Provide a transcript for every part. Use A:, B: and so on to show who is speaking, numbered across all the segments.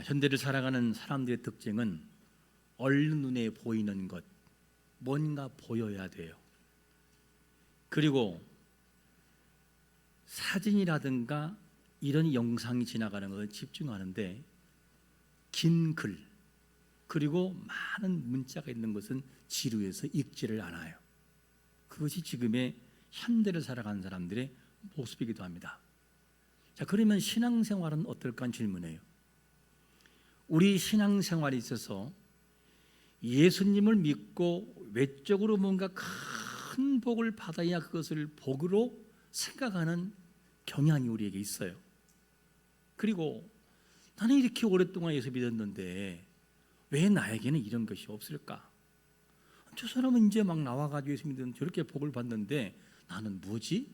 A: 현대를 살아가는 사람들의 특징은 얼른 눈에 보이는 것, 뭔가 보여야 돼요. 그리고 사진이라든가 이런 영상이 지나가는 것에 집중하는데 긴 글, 그리고 많은 문자가 있는 것은 지루해서 읽지를 않아요. 그것이 지금의 현대를 살아가는 사람들의 모습이기도 합니다. 자, 그러면 신앙생활은 어떨까 질문해요. 우리 신앙생활에 있어서 예수님을 믿고 외적으로 뭔가 큰 복을 받아야 그것을 복으로 생각하는 경향이 우리에게 있어요. 그리고 나는 이렇게 오랫동안 예수 믿었는데 왜 나에게는 이런 것이 없을까? 저 사람은 이제 막 나와가지고 예수 믿는 저렇게 복을 받는데 나는 뭐지?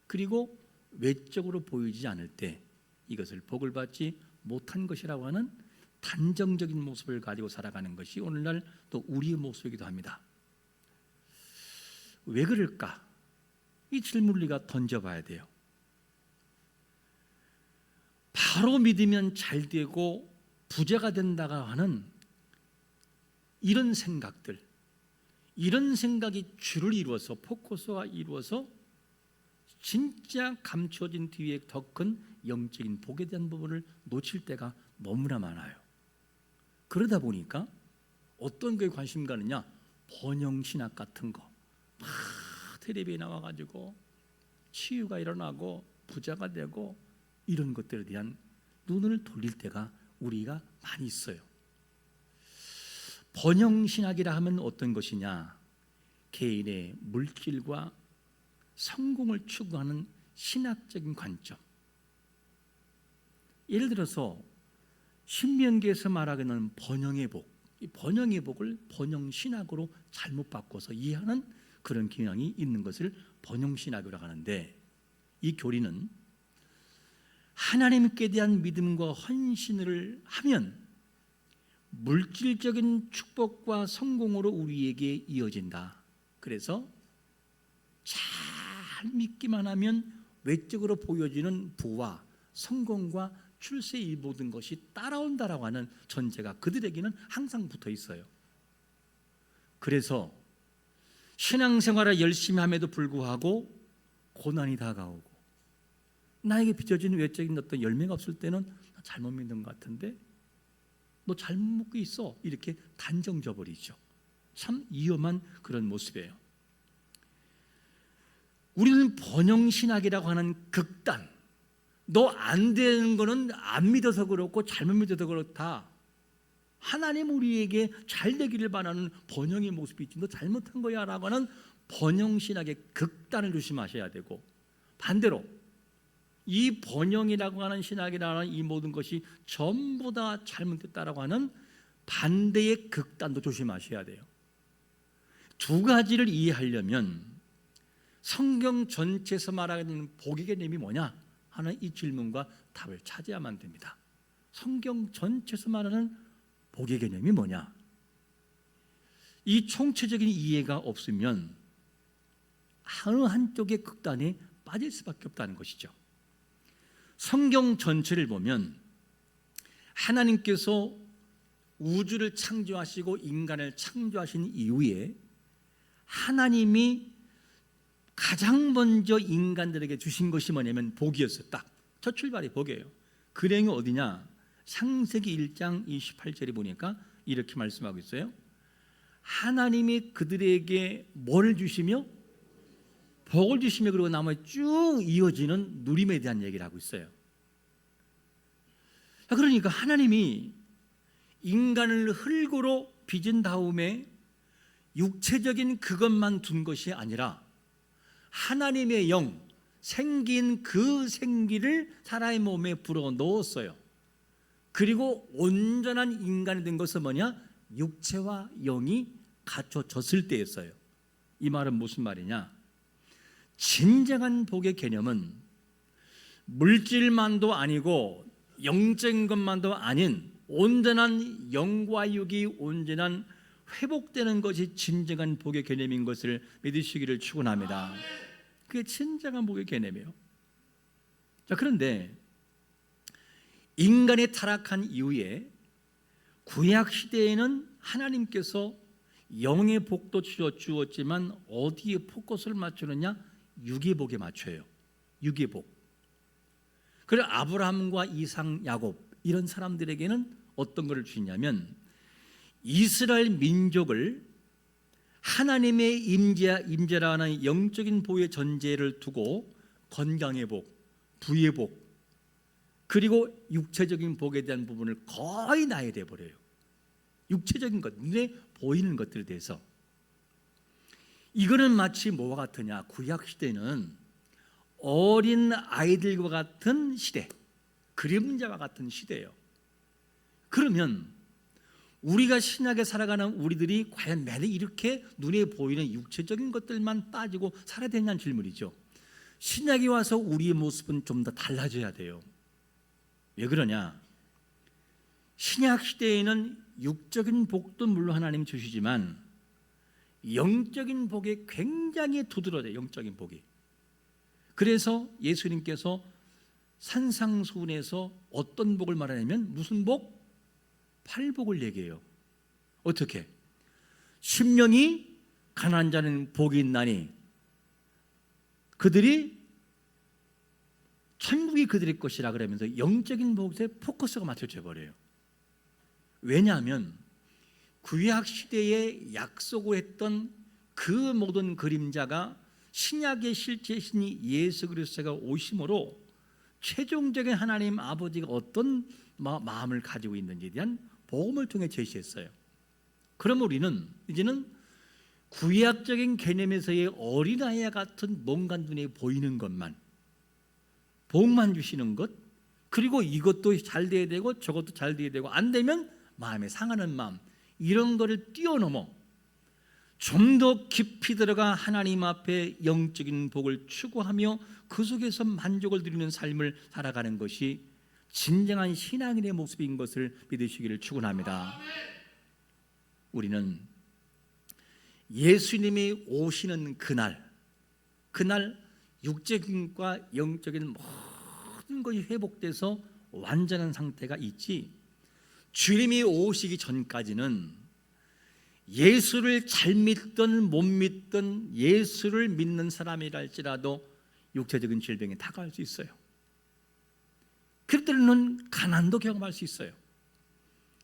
A: 그리고 외적으로 보이지 않을 때 이것을 복을 받지 못한 것이라고 하는 단정적인 모습을 가지고 살아가는 것이 오늘날 또 우리의 모습이기도 합니다. 왜 그럴까? 이 질문을 우리가 던져봐야 돼요. 바로 믿으면 잘 되고 부자가 된다고 하는 이런 생각들, 이런 생각이 줄을 이루어서 포커스가 이루어서 진짜 감춰진 뒤에 더 큰 영적인 복에 대한 부분을 놓칠 때가 너무나 많아요. 그러다 보니까 어떤 거에 관심 가느냐? 번영신학 같은 거 막 텔레비에 나와가지고 치유가 일어나고 부자가 되고 이런 것들에 대한 눈을 돌릴 때가 우리가 많이 있어요. 번영신학이라 하면 어떤 것이냐? 개인의 물질과 성공을 추구하는 신학적인 관점. 예를 들어서 신명기에서 말하기는 번영의 복, 이 번영의 복을 번영신학으로 잘못 바꿔서 이해하는 그런 경향이 있는 것을 번영신학이라고 하는데, 이 교리는 하나님께 대한 믿음과 헌신을 하면 물질적인 축복과 성공으로 우리에게 이어진다. 그래서 잘 믿기만 하면 외적으로 보여지는 부와 성공과 출세 이 모든 것이 따라온다라고 하는 전제가 그들에게는 항상 붙어 있어요. 그래서 신앙생활을 열심히 함에도 불구하고 고난이 다가오고 나에게 빚어지는 외적인 어떤 열매가 없을 때는 나 잘못 믿는 것 같은데 너 잘못 믿고 있어, 이렇게 단정져 버리죠. 참 위험한 그런 모습이에요. 우리는 번영신학이라고 하는 극단, 너 안 되는 거는 안 믿어서 그렇고 잘못 믿어서 그렇다, 하나님 우리에게 잘 되기를 바라는 번영의 모습이 있지 너 잘못한 거야 라고 하는 번영신학의 극단을 조심하셔야 되고, 반대로 이 번영이라고 하는 신학이라고 하는 이 모든 것이 전부 다 잘못됐다라고 하는 반대의 극단도 조심하셔야 돼요. 두 가지를 이해하려면 성경 전체에서 말하는 복의 개념이 뭐냐 하는 이 질문과 답을 찾아야만 됩니다. 성경 전체에서 말하는 복의 개념이 뭐냐? 이 총체적인 이해가 없으면 어느 한쪽의 극단에 빠질 수밖에 없다는 것이죠. 성경 전체를 보면 하나님께서 우주를 창조하시고 인간을 창조하신 이후에 하나님이 가장 먼저 인간들에게 주신 것이 뭐냐면 복이었어요. 딱 첫 출발이 복이에요. 그 내용이 어디냐? 창세기 1장 28절에 보니까 이렇게 말씀하고 있어요. 하나님이 그들에게 뭘 주시며? 복을 주시며, 그리고 나머지 쭉 이어지는 누림에 대한 얘기를 하고 있어요. 그러니까 하나님이 인간을 흙으로 빚은 다음에 육체적인 그것만 둔 것이 아니라 하나님의 영, 생긴 그 생기를 사람의 몸에 불어 넣었어요. 그리고 온전한 인간이 된 것은 뭐냐? 육체와 영이 갖춰졌을 때였어요. 이 말은 무슨 말이냐? 진정한 복의 개념은 물질만도 아니고 영적인 것만도 아닌 온전한 영과 육이 온전한 회복되는 것이 진정한 복의 개념인 것을 믿으시기를 축원합니다. 그게 진정한 복의 개념이에요. 자, 그런데 인간이 타락한 이후에 구약 시대에는 하나님께서 영의 복도 주었지만 어디에 포커스를 맞추느냐? 육의 복에 맞춰요. 육의 복. 그래서 아브라함과 이삭, 야곱 이런 사람들에게는 어떤 것을 주냐면 이스라엘 민족을 하나님의 임재라는 영적인 보호의 전제를 두고 건강의 복, 부의 복, 그리고 육체적인 복에 대한 부분을 거의 나열해 버려요. 육체적인 것, 눈에 보이는 것들에 대해서. 이거는 마치 뭐와 같으냐? 구약 시대는 어린 아이들과 같은 시대, 그림자와 같은 시대예요. 그러면 우리가 신약에 살아가는 우리들이 과연 매일 이렇게 눈에 보이는 육체적인 것들만 따지고 살아야 되냐는 질문이죠. 신약이 와서 우리의 모습은 좀 더 달라져야 돼요. 왜 그러냐? 신약 시대에는 육적인 복도 물론 하나님 주시지만 영적인 복에 굉장히 두드러져요. 영적인 복이. 그래서 예수님께서 산상수훈에서 어떤 복을 말하냐면 무슨 복? 팔복을 얘기해요. 어떻게? 심령이 가난한 자는 복이 있나니 그들이 천국이 그들의 것이라 그러면서 영적인 복에 포커스가 맞춰져 버려요. 왜냐하면 구약 시대에 약속을 했던 그 모든 그림자가 신약의 실제신이 예수 그리스도가 오심으로 최종적인 하나님 아버지가 어떤 마음을 가지고 있는지에 대한 복음을 통해 제시했어요. 그럼 우리는 이제는 구약적인 개념에서의 어린아이와 같은 뭔가 눈에 보이는 것만, 복만 주시는 것, 그리고 이것도 잘 돼야 되고 저것도 잘 돼야 되고 안 되면 마음에 상하는 마음, 이런 거를 뛰어넘어 좀 더 깊이 들어가 하나님 앞에 영적인 복을 추구하며 그 속에서 만족을 누리는 삶을 살아가는 것이 진정한 신앙인의 모습인 것을 믿으시기를 축원합니다. 우리는 예수님이 오시는 그날 육적인과 영적인 모든 것이 회복돼서 완전한 상태가 있지, 주님이 오시기 전까지는 예수를 잘 믿든 못 믿든 예수를 믿는 사람이랄지라도 육체적인 질병에 다가갈 수 있어요. 그때로는 가난도 경험할 수 있어요.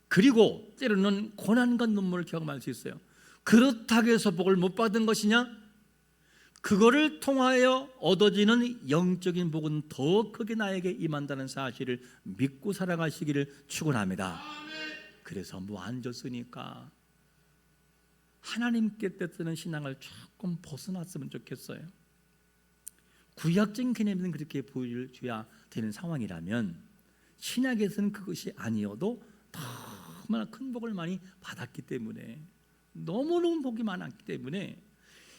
A: 그리고 때로는 고난과 눈물을 경험할 수 있어요. 그렇다고 해서 복을 못 받은 것이냐? 그거를 통하여 얻어지는 영적인 복은 더 크게 나에게 임한다는 사실을 믿고 살아가시기를 축원합니다. 그래서 뭐 앉았으니까 하나님께 뜻하는 신앙을 조금 벗어났으면 좋겠어요. 구약적인 개념은 그렇게 보여줘야 되는 상황이라면 신약에서는 그것이 아니어도 너무나 큰 복을 많이 받았기 때문에, 너무너무 복이 많았기 때문에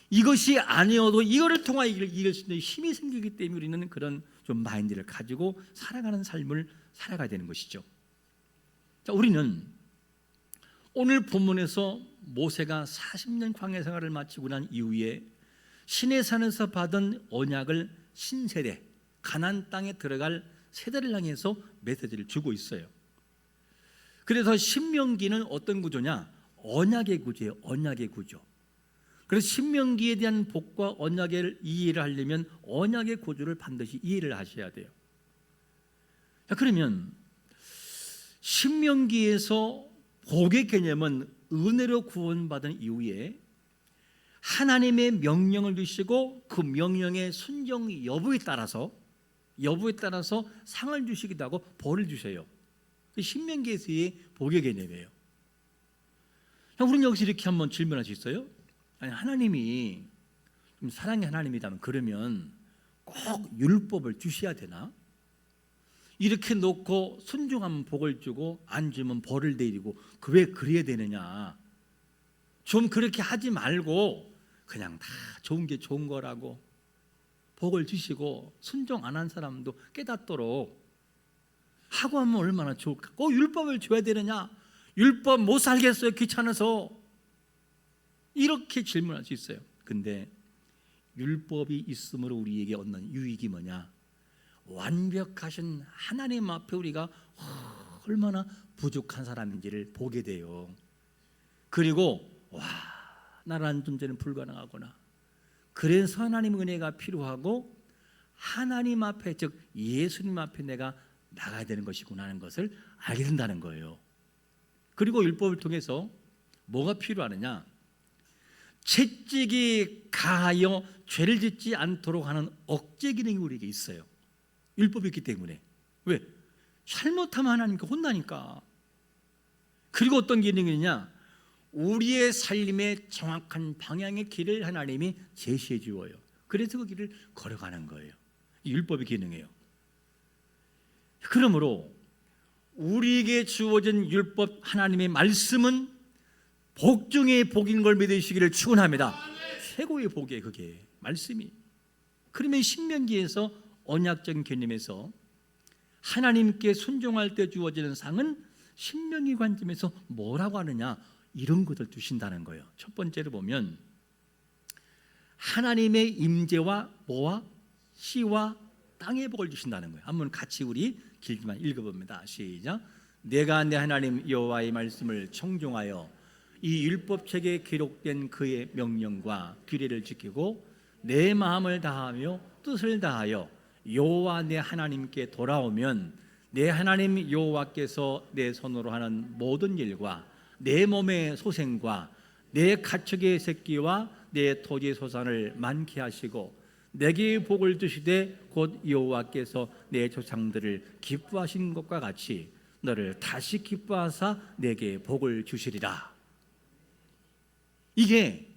A: 이것이 아니어도 이거를 통하여 이길 수 있는 힘이 생기기 때문에 우리는 그런 좀 마인드를 가지고 살아가는 삶을 살아가야 되는 것이죠. 자, 우리는 오늘 본문에서 모세가 40년 광야 생활을 마치고 난 이후에 시내산에서 받은 언약을 신세대, 가나안 땅에 들어갈 세대를 향해서 메시지를 주고 있어요. 그래서 신명기는 어떤 구조냐? 언약의 구조예요. 언약의 구조. 그래서 신명기에 대한 복과 언약을 이해를 하려면 언약의 구조를 반드시 이해를 하셔야 돼요. 자, 그러면 신명기에서 복의 개념은 은혜로 구원받은 이후에 하나님의 명령을 주시고 그 명령의 순종 여부에 따라서 상을 주시기도 하고 벌을 주셔요. 신명기에서의 복의 개념이에요. 우리는 여기서 이렇게 한번 질문할 수 있어요. 아니, 하나님이 좀 사랑의 하나님이라면 그러면 꼭 율법을 주셔야 되나? 이렇게 놓고 순종하면 복을 주고 안 주면 벌을 내리고 왜 그래야 되느냐? 좀 그렇게 하지 말고 그냥 다 좋은 게 좋은 거라고 복을 주시고 순종 안 한 사람도 깨닫도록 하고 하면 얼마나 좋을까? 꼭 율법을 줘야 되느냐? 율법 못 살겠어요, 귀찮아서. 이렇게 질문할 수 있어요. 근데 율법이 있음으로 우리에게 얻는 유익이 뭐냐? 완벽하신 하나님 앞에 우리가 얼마나 부족한 사람인지를 보게 돼요. 그리고 와, 나라는 존재는 불가능하구나. 그래서 하나님 은혜가 필요하고 하나님 앞에, 즉 예수님 앞에 내가 나가야 되는 것이구나 하는 것을 알게 된다는 거예요. 그리고 율법을 통해서 뭐가 필요하느냐? 채찍이 가하여 죄를 짓지 않도록 하는 억제 기능이 우리에게 있어요. 율법이 있기 때문에. 왜? 잘못하면 하나님께 혼나니까. 그리고 어떤 기능이 있냐? 우리의 삶의 정확한 방향의 길을 하나님이 제시해 주어요. 그래서 그 길을 걸어가는 거예요. 이 율법의 기능이에요. 그러므로 우리에게 주어진 율법 하나님의 말씀은 복 중에 복인 걸 믿으시기를 축원합니다. 최고의 복이에요. 그게 말씀이. 그러면 신명기에서 언약적인 개념에서 하나님께 순종할 때 주어지는 상은 신명기 관점에서 뭐라고 하느냐, 이런 것을 두신다는 거예요. 첫 번째로 보면 하나님의 임재와 뭐와 씨와 땅의 복을 주신다는 거예요. 한번 같이 우리 길지만 읽어봅니다. 시작. 내가 내 하나님 여호와의 말씀을 청종하여 이 율법책에 기록된 그의 명령과 규례를 지키고 내 마음을 다하며 뜻을 다하여 여호와 내 하나님께 돌아오면 내 하나님 여호와께서 내 손으로 하는 모든 일과 내 몸의 소생과 내 가축의 새끼와 내 토지 소산을 많게 하시고 내게 복을 주시되 곧 여호와께서 내 조상들을 기뻐하신 것과 같이 너를 다시 기뻐하사 내게 복을 주시리라. 이게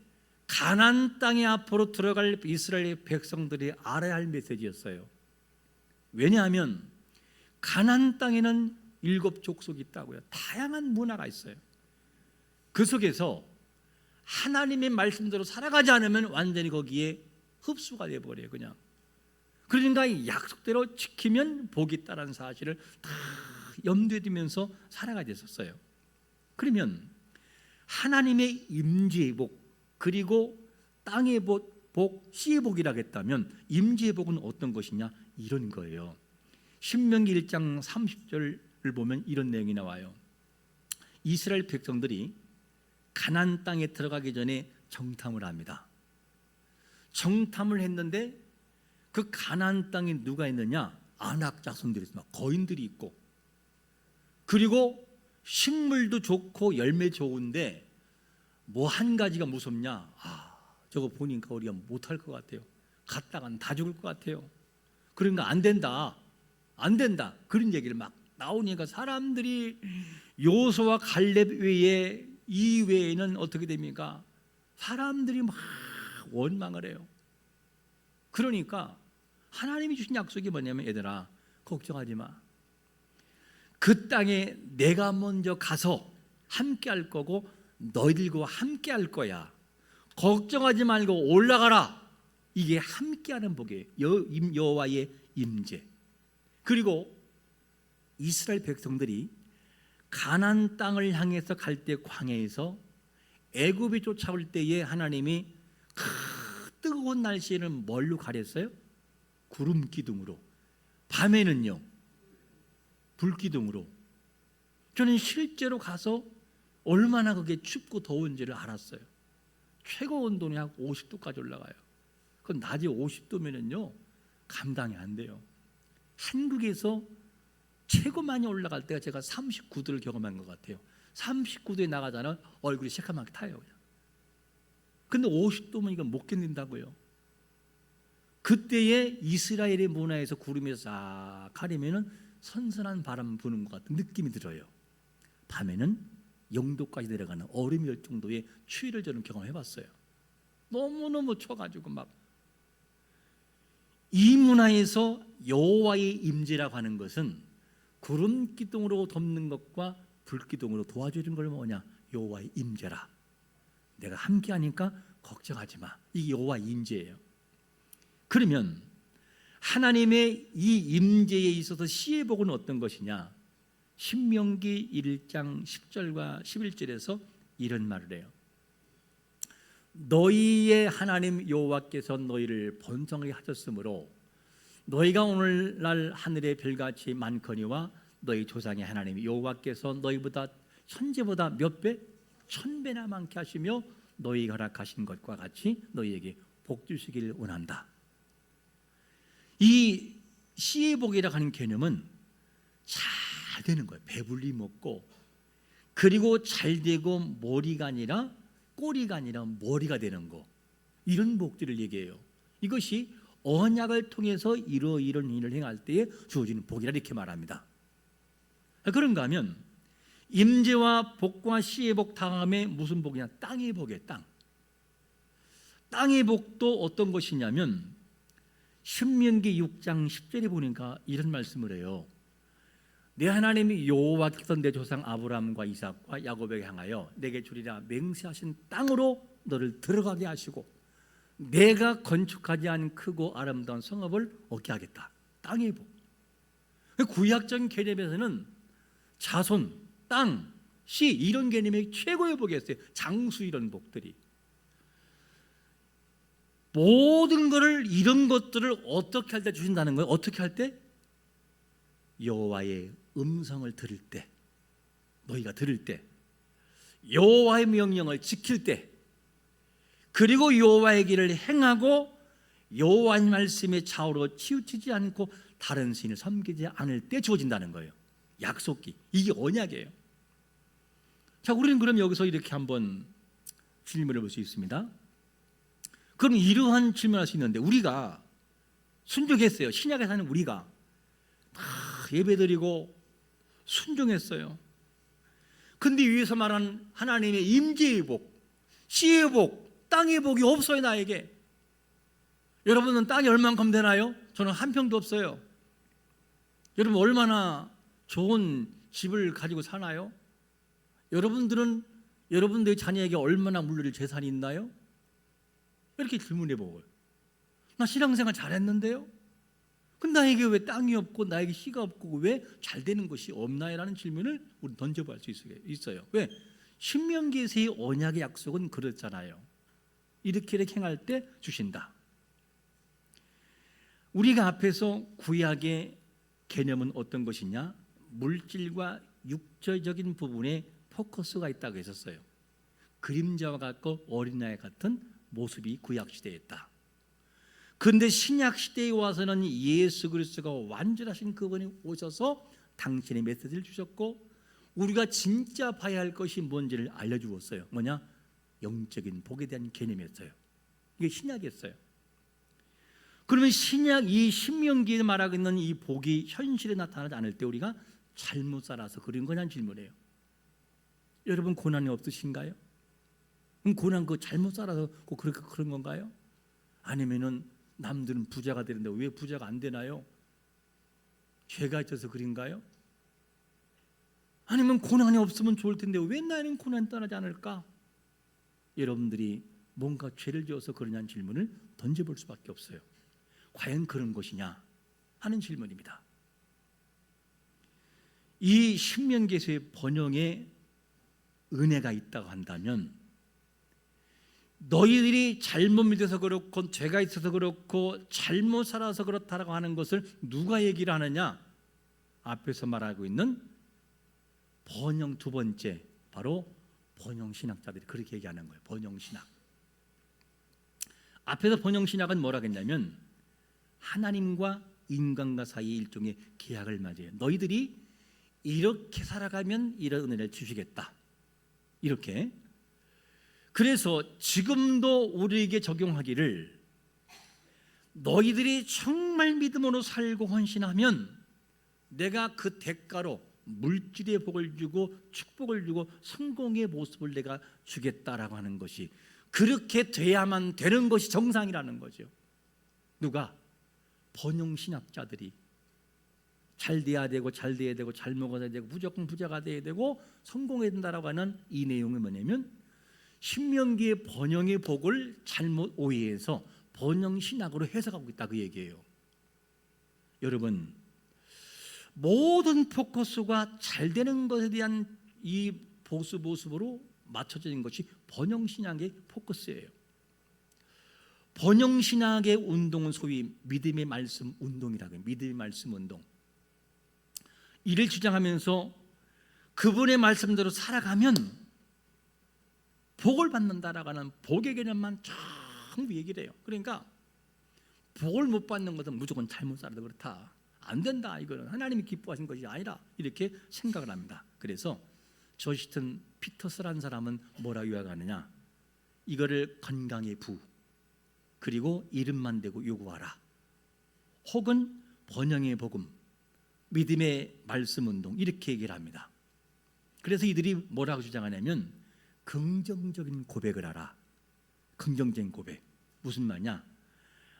A: 가나안 땅에 앞으로 들어갈 이스라엘 백성들이 알아야 할 메시지였어요. 왜냐하면 가나안 땅에는 7 족속이 있다고요. 다양한 문화가 있어요. 그 속에서 하나님의 말씀대로 살아가지 않으면 완전히 거기에 흡수가 되어버려요. 그냥. 그러니까 이 약속대로 지키면 복이 있다는 사실을 다 염두에 두면서 살아가야 됐었어요. 그러면 하나님의 임재의 복, 그리고 땅의 복, 씨의 복이라고 했다면 임재의 복은 어떤 것이냐? 이런 거예요. 신명기 1장 30절을 보면 이런 내용이 나와요. 이스라엘 백성들이 가나안 땅에 들어가기 전에 정탐을 합니다. 정탐을 했는데 그 가나안 땅에 누가 있느냐? 아낙 자손들이 있습니다. 거인들이 있고, 그리고 식물도 좋고 열매 좋은데 뭐 한 가지가 무섭냐? 저거 보니까 우리가 못할 것 같아요. 갔다간 다 죽을 것 같아요. 그러니까 안 된다, 안 된다, 그런 얘기를 막 나오니까 사람들이 요수와 갈렙 외에 이 외에는 어떻게 됩니까? 사람들이 막 원망을 해요. 그러니까 하나님이 주신 약속이 뭐냐면, 얘들아 걱정하지 마. 그 땅에 내가 먼저 가서 함께 할 거고 너희들과 함께 할 거야. 걱정하지 말고 올라가라. 이게 함께하는 복이에요. 여호와의 임재. 그리고 이스라엘 백성들이 가나안 땅을 향해서 갈 때 광야에서 애굽이 쫓아올 때에 하나님이 뜨거운 날씨에는 뭘로 가렸어요? 구름 기둥으로. 밤에는요, 불 기둥으로. 저는 실제로 가서 얼마나 그게 춥고 더운지를 알았어요. 최고 온도는 약 50도까지 올라가요. 그건 낮에 50도면은요 감당이 안 돼요. 한국에서 최고 많이 올라갈 때가 제가 39도를 경험한 것 같아요. 39도에 나가자는 얼굴이 새까맣게 타요. 그냥. 근데 50도면 이거 못 견딘다고요. 그때의 이스라엘의 문화에서 구름이 싹 가리면은 선선한 바람 부는 것 같은 느낌이 들어요. 밤에는 0도까지 내려가는 얼음이 올 정도의 추위를 저는 경험해봤어요. 너무너무 추워가지고 막. 이 문화에서 여호와의 임재라고 하는 것은 구름 기둥으로 덮는 것과 불 기둥으로 도와주는 걸 뭐냐? 여호와의 임재라. 내가 함께하니까 걱정하지 마. 이게 여호와의 임재예요. 그러면 하나님의 이 임재에 있어서 씨의 복은 어떤 것이냐? 신명기 1장 10절과 11절에서 이런 말을 해요. 너희의 하나님 여호와께서 너희를 번성하게 하셨으므로 너희가 오늘날 하늘의 별같이 많거니와 너희 조상의 하나님 여호와께서 너희보다 현재보다 몇 배? 1000배나 많게 하시며 너희가 허락하신 것과 같이 너희에게 복 주시기를 원한다. 이 씨의 복이라고 하는 개념은 잘 되는 거예요. 배불리 먹고, 그리고 잘 되고 머리가 아니라 꼬리가 아니라 머리가 되는 거, 이런 복들을 얘기해요. 이것이 언약을 통해서 이런 일을 행할 때에 주어지는 복이라 이렇게 말합니다. 그런가 하면 임재와 복과 씨의 복 다음에 무슨 복이냐? 땅의 복이에요. 땅의 복도 어떤 것이냐면 신명기 6장 10절에 보니까 이런 말씀을 해요. 내 하나님이 여호와께서 내 조상 아브라함과 이삭과 야곱에게 향하여 내게 주리라 맹세하신 땅으로 너를 들어가게 하시고 내가 건축하지 않은 크고 아름다운 성읍을 얻게 하겠다. 땅의 복. 구약적인 개념에서는 자손, 땅, 씨 이런 개념이 최고의 복이었어요. 장수 이런 복들이. 모든 것을 이런 것들을 어떻게 할 때 주신다는 거예요? 어떻게 할 때? 여호와의 음성을 들을 때, 너희가 들을 때, 여호와의 명령을 지킬 때, 그리고 여호와의 길을 행하고 여호와의 말씀에 좌우로 치우치지 않고 다른 신을 섬기지 않을 때 주어진다는 거예요. 약속이. 이게 언약이에요. 자, 우리는 그럼 여기서 이렇게 한번 질문을 볼 수 있습니다. 그럼 이러한 질문할 수 있는데 우리가 순종했어요. 신약에 사는 우리가 다 예배드리고 순종했어요. 근데 위에서 말한 하나님의 임재의 복, 씨의 복, 땅의 복이 없어요. 나에게. 여러분은 땅이 얼만큼 되나요? 저는 한 평도 없어요. 여러분 얼마나 좋은 집을 가지고 사나요? 여러분들은 여러분들의 자녀에게 얼마나 물릴 재산이 있나요? 이렇게 질문해보고, 나 신앙생활 잘했는데요? 근데 나에게 왜 땅이 없고 나에게 씨가 없고 왜 잘 되는 것이 없나요? 라는 질문을 우리 던져볼 수 있어요. 왜? 신명기에서의 언약의 약속은 그렇잖아요. 이렇게 행할 때 주신다. 우리가 앞에서 구약의 개념은 어떤 것이냐? 물질과 육체적인 부분에 포커스가 있다고 했었어요. 그림자와 같고 어린아이 같은 모습이 구약시대에 있다. 그런데 신약시대에 와서는 예수 그리스도가 완전하신 그분이 오셔서 당신의 메시지를 주셨고 우리가 진짜 봐야 할 것이 뭔지를 알려주었어요. 뭐냐? 영적인 복에 대한 개념이었어요. 이게 신약이었어요. 그러면 신약 이 신명기에 말하고 있는 이 복이 현실에 나타나지 않을 때 우리가 잘못 살아서 그런 거냐는 질문이에요. 여러분 고난이 없으신가요? 고난 그 잘못 살아서 그렇게 그런 건가요? 아니면은 남들은 부자가 되는데 왜 부자가 안 되나요? 죄가 있어서 그런가요? 아니면 고난이 없으면 좋을 텐데 왜 나는 고난 떠나지 않을까? 여러분들이 뭔가 죄를 지어서 그러냐는 질문을 던져볼 수밖에 없어요. 과연 그런 것이냐 하는 질문입니다. 이 신명기에서의 번영에 은혜가 있다고 한다면 너희들이 잘못 믿어서 그렇고 죄가 있어서 그렇고 잘못 살아서 그렇다라고 하는 것을 누가 얘기를 하느냐? 앞에서 말하고 있는 번영 두 번째, 바로 번영신학자들이 그렇게 얘기하는 거예요. 번영신학. 앞에서 번영신학은 뭐라고 했냐면 하나님과 인간과 사이의 일종의 계약을 맺어요. 너희들이 이렇게 살아가면 이런 은혜를 주시겠다. 이렇게. 그래서 지금도 우리에게 적용하기를 너희들이 정말 믿음으로 살고 헌신하면 내가 그 대가로 물질의 복을 주고 축복을 주고 성공의 모습을 내가 주겠다라고 하는 것이 그렇게 돼야만 되는 것이 정상이라는 거죠. 누가? 번영신학자들이 잘 돼야 되고 잘 돼야 되고 잘 먹어야 되고 무조건 부자가 돼야 되고 성공해야 된다라고 하는 이 내용이 뭐냐면 신명기의 번영의 복을 잘못 오해해서 번영신학으로 해석하고 있다 그 얘기예요. 여러분 모든 포커스가 잘 되는 것에 대한 이 모습으로 맞춰진 것이 번영신학의 포커스예요. 번영신학의 운동은 소위 믿음의 말씀 운동이라고 해요. 믿음의 말씀 운동. 이를 주장하면서 그분의 말씀대로 살아가면 복을 받는다라고 하는 복의 개념만 전부 얘기를 해요. 그러니까 복을 못 받는 것은 무조건 잘못 살아도 그렇다, 안 된다, 이거는 하나님이 기뻐하신 것이 아니라 이렇게 생각을 합니다. 그래서 조시튼 피터스라는 사람은 뭐라고 요약하느냐, 이거를 건강의 부, 그리고 이름만 대고 요구하라, 혹은 번영의 복음, 믿음의 말씀 운동, 이렇게 얘기를 합니다. 그래서 이들이 뭐라고 주장하냐면 긍정적인 고백을 하라. 긍정적인 고백, 무슨 말이냐,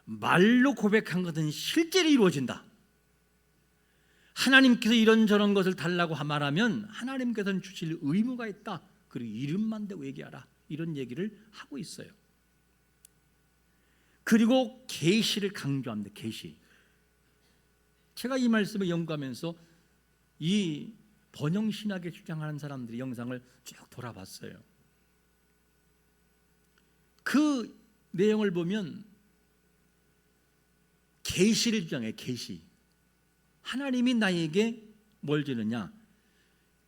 A: 말로 고백한 것은 실제로 이루어진다. 하나님께서 이런저런 것을 달라고 말하면 하나님께서는 주실 의무가 있다. 그리고 이름만 대고 얘기하라, 이런 얘기를 하고 있어요. 그리고 계시를 강조합니다. 계시. 제가 이 말씀을 연구하면서 이 번영신학에 주장하는 사람들의 영상을 쭉 돌아봤어요. 그 내용을 보면 계시를 주장해요. 계시. 하나님이 나에게 뭘 주느냐,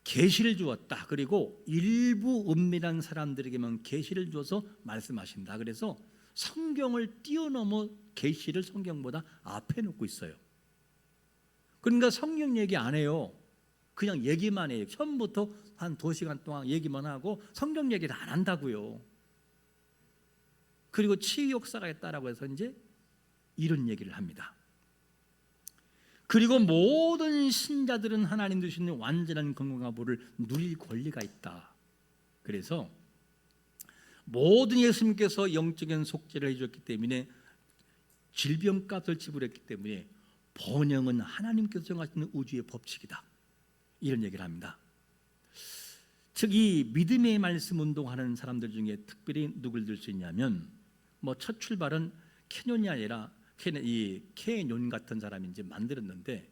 A: 계시를 주었다. 그리고 일부 은밀한 사람들에게만 계시를 줘서 말씀하신다. 그래서 성경을 뛰어넘어 계시를 성경보다 앞에 놓고 있어요. 그러니까 성경 얘기 안 해요. 그냥 얘기만 해요. 처음부터 한 2시간 동안 얘기만 하고 성경 얘기를 안 한다고요. 그리고 치유 역사가 있다라고 해서 이제 이런 얘기를 합니다. 그리고 모든 신자들은 하나님 주시는 완전한 건강한 복을 누릴 권리가 있다. 그래서 모든 예수님께서 영적인 속죄를 해주셨기 때문에, 질병값을 지불했기 때문에 번영은 하나님께서 정하시는 우주의 법칙이다, 이런 얘기를 합니다. 즉 이 믿음의 말씀 운동하는 사람들 중에 특별히 누굴 들 수 있냐면, 첫 출발은 캐논이 아니라 이 케논 같은 사람이 이제 만들었는데,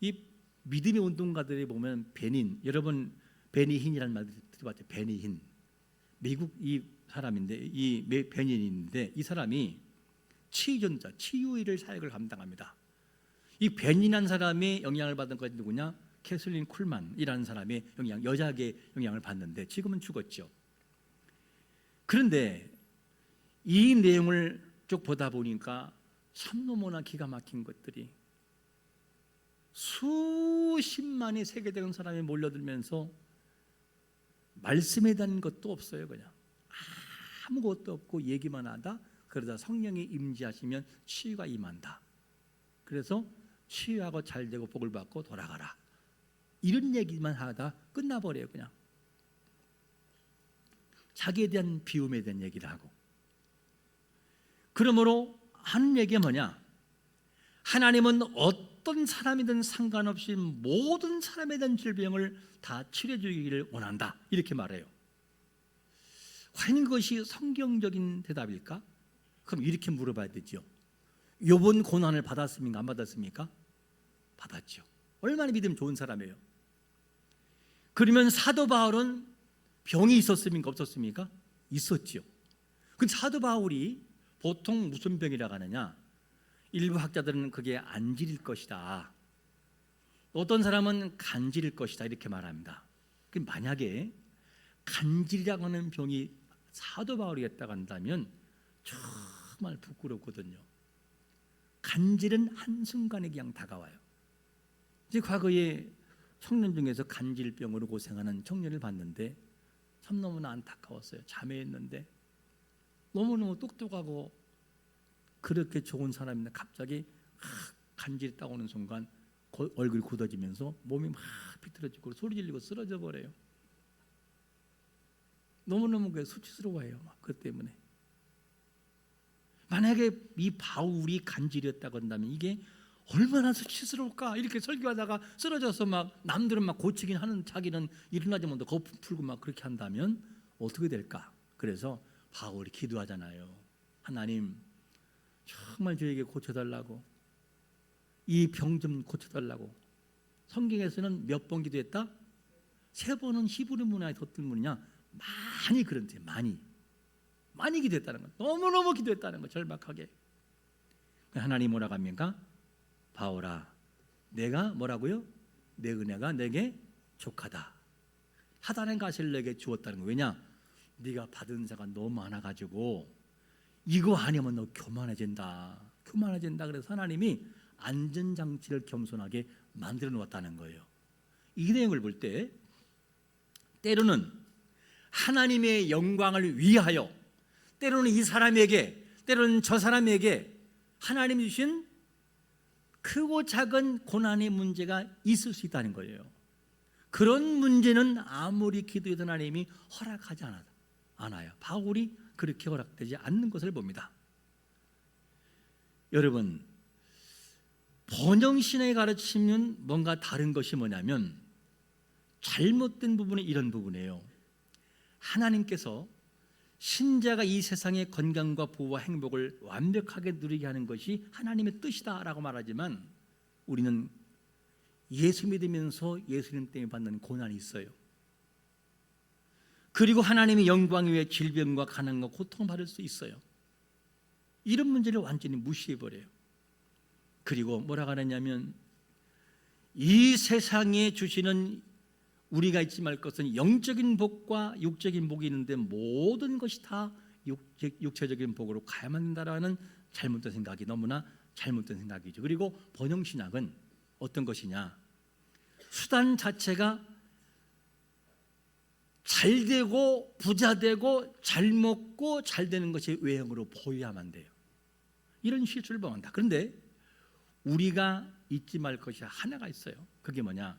A: 이 믿음의 운동가들이 보면 여러분 베니힌이라는 말 들어봤죠? 베니힌, 미국 이 사람인데, 이 베니힌인데, 이 사람이 치유전자, 치유의 사역을 감당합니다. 이 베니힌한 사람의 영향을 받은 것이 누구냐? 캐슬린 쿨만이라는 사람의 여자의 영향을 받는데 지금은 죽었죠. 그런데 이 내용을 쭉 보다 보니까 참 너무나 기가 막힌 것들이, 수십만의 세계적인 사람이 몰려들면서 말씀에 대한 것도 없어요. 그냥 아무것도 없고 얘기만 하다, 그러다 성령이 임재하시면 치유가 임한다. 그래서 치유하고 잘되고 복을 받고 돌아가라, 이런 얘기만 하다 끝나버려요. 그냥 자기에 대한 비움에 대한 얘기를 하고. 그러므로 하는 얘기가 뭐냐, 하나님은 어떤 사람이든 상관없이 모든 사람에 대한 질병을 다 치료해 주기를 원한다, 이렇게 말해요. 과연 그것이 성경적인 대답일까? 그럼 이렇게 물어봐야 되죠. 욥은 고난을 받았습니까? 안 받았습니까? 받았죠. 얼마나 믿음 좋은 사람이에요. 그러면 사도 바울은 병이 있었습니까? 없었습니까? 있었죠. 근데 사도 바울이 보통 무슨 병이라고 하느냐, 일부 학자들은 그게 안질일 것이다, 어떤 사람은 간질일 것이다, 이렇게 말합니다. 만약에 간질이라고 하는 병이 사도 바울이었다고 한다면 정말 부끄럽거든요. 간질은 한순간에 그냥 다가와요. 이제 과거에 청년 중에서 간질병으로 고생하는 청년을 봤는데 참 너무나 안타까웠어요. 자매였는데 너무너무 똑똑하고 그렇게 좋은 사람인데 갑자기 간질이 딱 오는 순간 얼굴이 굳어지면서 몸이 막 비틀어지고 소리 지르고 쓰러져 버려요. 너무너무 수치스러워해요. 그것 때문에. 만약에 이 바울이 간질이었다고 한다면 이게 얼마나 수치스러울까. 이렇게 설교하다가 쓰러져서 막 남들은 막 고치긴 하는 자기는 일어나지 못하고 거품 풀고 막 그렇게 한다면 어떻게 될까. 그래서 바울이 기도하잖아요. 하나님 정말 저에게 고쳐달라고, 이 병 좀 고쳐달라고. 성경에서는 몇 번 기도했다? 3번은 히브리 문화의 덧들문이냐, 많이 그런데 많이 기도했다는 거, 너무너무 기도했다는 거, 절박하게. 하나님 뭐라고 합니까? 바울아, 내가 뭐라고요? 내 은혜가 내게 족하다. 하단의 가시를 내게 주었다는 거. 왜냐? 네가 받은 자가 너무 많아가지고 이거 아니면 너 교만해진다. 그래서 하나님이 안전장치를 겸손하게 만들어 놓았다는 거예요. 이 내용을 볼 때 때로는 하나님의 영광을 위하여, 때로는 이 사람에게, 때로는 저 사람에게 하나님이 주신 크고 작은 고난의 문제가 있을 수 있다는 거예요. 그런 문제는 아무리 기도해도 하나님이 허락하지 않아요. 바울이 그렇게 허락되지 않는 것을 봅니다. 여러분, 번영신의 가르침은 뭔가 다른 것이 뭐냐면 잘못된 부분은 이런 부분이에요. 하나님께서 신자가 이 세상의 건강과 보호와 행복을 완벽하게 누리게 하는 것이 하나님의 뜻이다라고 말하지만 우리는 예수 믿으면서 예수님 때문에 받는 고난이 있어요. 그리고 하나님의 영광 위에 질병과 가난과 고통을 받을 수 있어요. 이런 문제를 완전히 무시해버려요. 그리고 뭐라고 하느냐면 이 세상에 주시는 우리가 잊지 말 것은 영적인 복과 육적인 복이 있는데 모든 것이 다 육체적인 복으로 가야만 된다라는 잘못된 생각이 너무나 잘못된 생각이죠. 그리고 번영신학은 어떤 것이냐? 수단 자체가 잘 되고 부자 되고 잘 먹고 잘 되는 것이 외형으로 보여야만 돼요. 이런 실수를 범한다. 그런데 우리가 잊지 말 것이 하나가 있어요. 그게 뭐냐?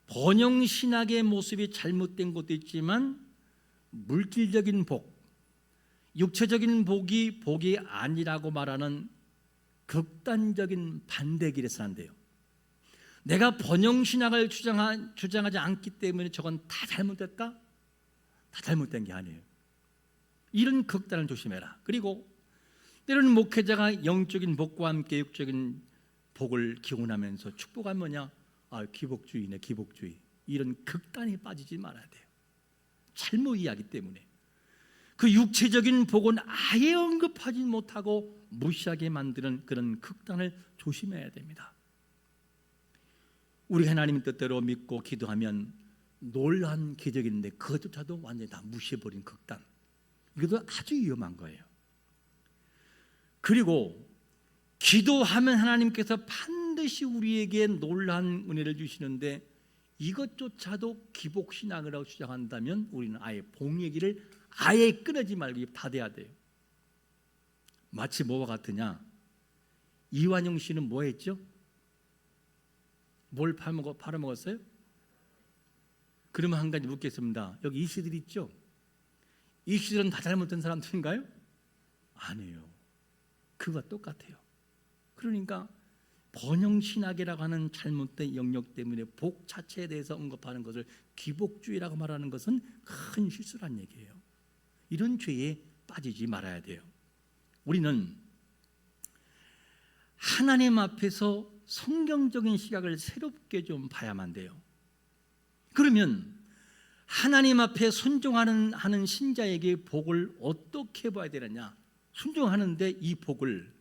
A: 번영신학의 모습이 잘못된 것도 있지만 물질적인 복, 육체적인 복이 아니라고 말하는 극단적인 반대길에 산대요. 내가 번영신학을 주장하지 않기 때문에 저건 다 잘못됐다? 다 잘못된 게 아니에요. 이런 극단을 조심해라. 그리고 때로는 목회자가 영적인 복과 함께 육적인 복을 기원하면서 축복하면 뭐냐? 기복주의네, 기복주의. 이런 극단에 빠지지 말아야 돼요. 잘못 이해하기 때문에 그 육체적인 복은 아예 언급하지 못하고 무시하게 만드는 그런 극단을 조심해야 됩니다. 우리 하나님 뜻대로 믿고 기도하면 놀라운 기적인데 그것조차도 완전히 다 무시해버린 극단, 이것도 아주 위험한 거예요. 그리고 기도하면 하나님께서 반드시 우리에게 놀라운 은혜를 주시는데 이것조차도 기복신앙이라고 주장한다면 우리는 아예 복의 길을 아예 끊지 말고 닫아야 돼요. 마치 뭐와 같으냐? 이완용 씨는 뭐 했죠? 뭘 팔아먹었어요? 그러면 한 가지 묻겠습니다. 여기 이 씨들 있죠? 이 씨들은 다 잘못된 사람들인가요? 아니에요. 그와 똑같아요. 그러니까 번영신학이라고 하는 잘못된 영역 때문에 복 자체에 대해서 언급하는 것을 기복주의라고 말하는 것은 큰 실수란 얘기예요. 이런 죄에 빠지지 말아야 돼요. 우리는 하나님 앞에서 성경적인 시각을 새롭게 좀 봐야만 돼요. 그러면 하나님 앞에 순종하는 신자에게 복을 어떻게 봐야 되느냐? 순종하는데 이 복을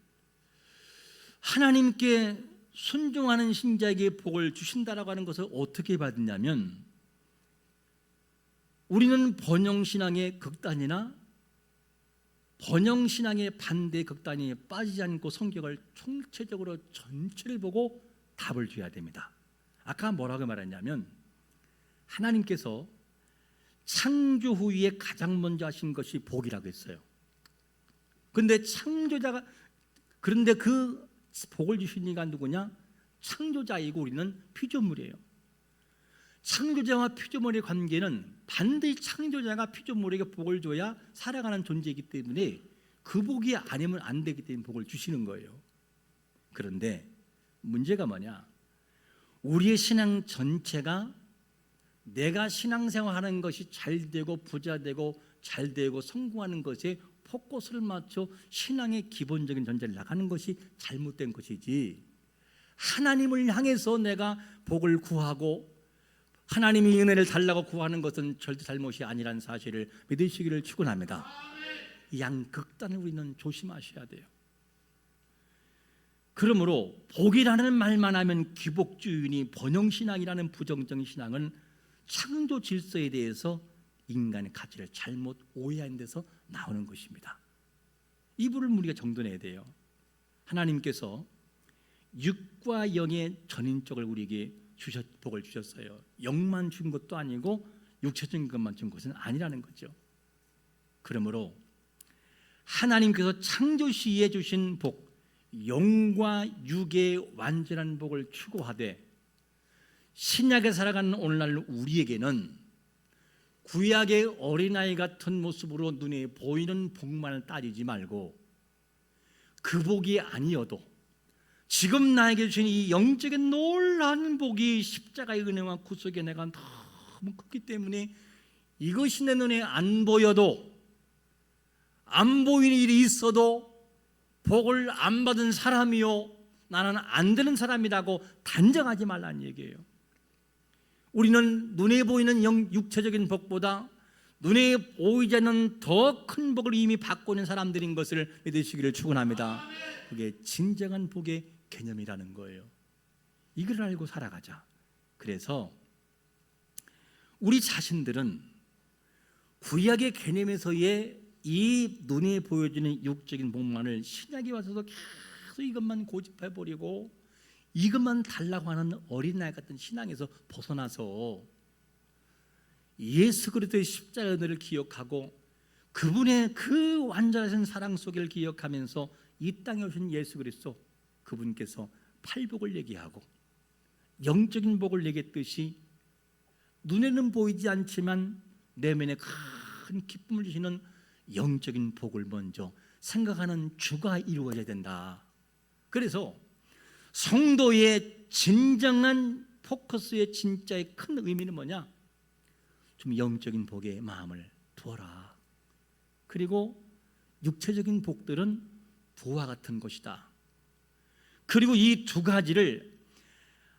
A: 하나님께 순종하는 신자에게 복을 주신다라고 하는 것을 어떻게 받느냐면 우리는 번영신앙의 극단이나 번영신앙의 반대 극단에 빠지지 않고 성경을 총체적으로 전체를 보고 답을 줘야 됩니다. 아까 뭐라고 말했냐면 하나님께서 창조 후에 가장 먼저 하신 것이 복이라고 했어요. 그런데 그 복을 주신 이가 누구냐? 창조자이고 우리는 피조물이에요. 창조자와 피조물의 관계는 반드시 창조자가 피조물에게 복을 줘야 살아가는 존재이기 때문에 그 복이 아니면 안 되기 때문에 복을 주시는 거예요. 그런데 문제가 뭐냐? 우리의 신앙 전체가 내가 신앙생활하는 것이 잘 되고 부자 되고 잘 되고 성공하는 것에 포커스를 맞춰 신앙의 기본적인 전제를 나가는 것이 잘못된 것이지, 하나님을 향해서 내가 복을 구하고 하나님이 은혜를 달라고 구하는 것은 절대 잘못이 아니라는 사실을 믿으시기를 축원합니다. 양 극단을 우리는 조심하셔야 돼요. 그러므로 복이라는 말만 하면 귀복주의니 번영신앙이라는 부정적인 신앙은 창조 질서에 대해서 인간의 가치를 잘못 오해한 데서 나오는 것입니다. 이 부분을 우리가 정돈해야 돼요. 하나님께서 육과 영의 전인격을 우리에게 복을 주셨어요. 영만 준 것도 아니고 육체적인 것만 준 것은 아니라는 거죠. 그러므로 하나님께서 창조 시에 주신 복, 영과 육의 완전한 복을 추구하되 신약에 살아가는 오늘날 우리에게는 구약의 어린아이 같은 모습으로 눈에 보이는 복만을 따지지 말고 그 복이 아니어도 지금 나에게 주신 이 영적인 놀라운 복이 십자가의 은혜와 구속의 내가 너무 크기 때문에 이것이 내 눈에 안 보여도, 안 보이는 일이 있어도 복을 안 받은 사람이요, 나는 안 되는 사람이라고 단정하지 말라는 얘기예요. 우리는 눈에 보이는 육체적인 복보다 눈에 보이지 않는 더 큰 복을 이미 받고 있는 사람들인 것을 믿으시기를 축원합니다. 그게 진정한 복의 개념이라는 거예요. 이걸 알고 살아가자. 그래서 우리 자신들은 구약의 개념에서의 이 눈에 보여지는 육적인 복만을 신약에 와서도 계속 이것만 고집해버리고 이것만 달라고 하는 어린아이 같은 신앙에서 벗어나서 예수 그리스도의 십자가의 은혜를 기억하고 그분의 그 완전하신 사랑 속을 기억하면서 이 땅에 오신 예수 그리스도, 그분께서 팔복을 얘기하고 영적인 복을 얘기했듯이 눈에는 보이지 않지만 내면에 큰 기쁨을 주시는 영적인 복을 먼저 생각하는 주가 이루어져야 된다. 그래서 성도의 진정한 포커스의 진짜의 큰 의미는 뭐냐? 좀 영적인 복에 마음을 두어라. 그리고 육체적인 복들은 부와 같은 것이다. 그리고 이 두 가지를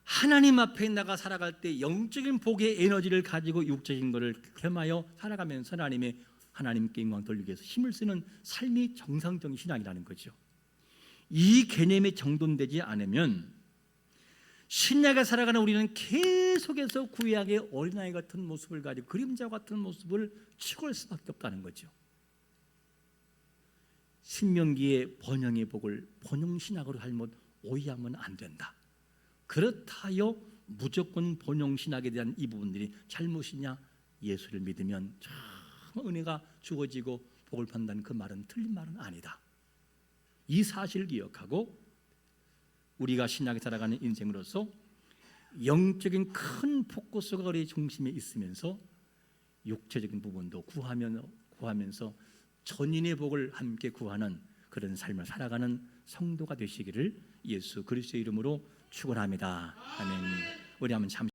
A: 하나님 앞에 나가 살아갈 때 영적인 복의 에너지를 가지고 육적인 것을 겸하여 살아가면서 하나님께 영광 돌리기 위해서 힘을 쓰는 삶이 정상적인 신앙이라는 거죠. 이 개념이 정돈되지 않으면 신약에 살아가는 우리는 계속해서 구약의 어린아이 같은 모습을 가지고 그림자 같은 모습을 추구할 수밖에 없다는 거죠. 신명기의 번영의 복을 번영신학으로 잘못 오해하면 안 된다. 그렇다여 무조건 번영신학에 대한 이 부분들이 잘못이냐? 예수를 믿으면 참 은혜가 주어지고 복을 받는다는 그 말은 틀린 말은 아니다. 이 사실을 기억하고 우리가 신약에 살아가는 인생으로서 영적인 큰 포커스가 우리의 중심에 있으면서 육체적인 부분도 구하면서 전인의 복을 함께 구하는 그런 삶을 살아가는 성도가 되시기를 예수 그리스도의 이름으로 축원합니다. 아멘. 우리 한번 잠시